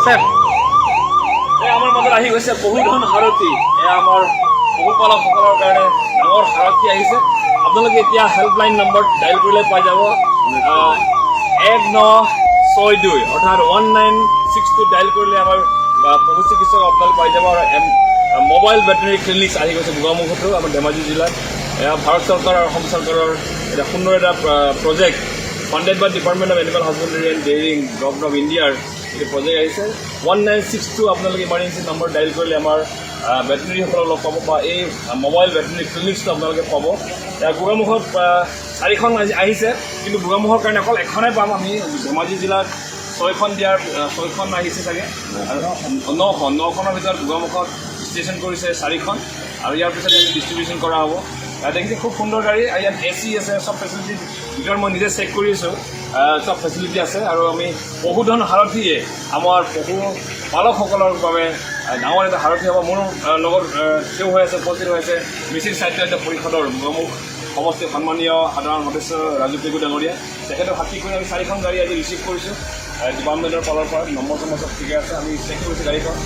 sir আমাৰ মাজত আহি গৈছে বহুধন সাৰথী আমাৰ পশুপালকসকলৰ কাৰণে ডাঙৰ সাৰথী আহিছে আপোনালোকে এতিয়া হেল্পলাইন নম্বৰ ডাইল কৰিলে পাই যাব 1962 অৰ্থাৎ 1962 ডাইল কৰিলে আমাৰ পশু চিকিৎসক আপোনালোক পাই যাব আৰু মোবাইল ভেটেৰিনাৰী ক্লিনিক আহি গৈছে গোগামুখতো আমাৰ ধেমাজি জিলাত এয়া ভাৰত চৰকাৰ আৰু অসম চৰকাৰৰ এটা সুন্দৰ এটা project funded by department of animal husbandry and dairying government of ইণ্ডিয়াৰ এই প্ৰজেক্ট আহিছে 1962 আপোনালোকে ইমাৰ্জেঞ্চি নম্বৰ ডাইল কৰিলে আমাৰ ভেটেৰিনাৰীসকলক লগ পাব বা এই মোবাইল ভেটেৰিনাৰী ক্লিনিকছটো আপোনালোকে পাব গোগামুখত 4খন আহিছে কিন্তু গোগামুখৰ কাৰণে অকল এখনেই পাম আমি ধেমাজি জিলাত 6খন দিয়াৰ 6খন আহিছে চাগে 9খনৰ ভিতৰত গোগামুখত ষ্টেচন কৰিছে 4খন আৰু ইয়াৰ পিছত ডিষ্ট্ৰিবিউশ্যন কৰা হ'ব দেখিছে খুব সুন্দৰ গাড়ী ইয়াত AC আছে চব ফেচিলিটি ভিতৰত মই নিজে চেক কৰিছোঁ চব ফেচিলিটি আছে আৰু আমি বহুধন সাৰথীয়ে আমাৰ পশুপালকসকলৰ বাবে ডাঙৰ এটা সাৰথী হ'ব মোৰ লগত থিয় হৈ আছে উপস্থিত হৈ আছে মিচিং সাহিত্য পৰিষদৰ গোগামুখ সমষ্টিৰ সন্মানীয় সাধাৰণ সদস্য ৰাজু পেগু ডাঙৰীয়া তেখেতক সাক্ষী কৰি আমি 4খন গাড়ী আজি ৰিচিভ কৰিছোঁ ডিপাৰ্টমেণ্টৰ ফালৰ পৰা নম্বৰ চম্বৰ চব ঠিকে আছে আমি চেক কৰিছোঁ গাড়ীখন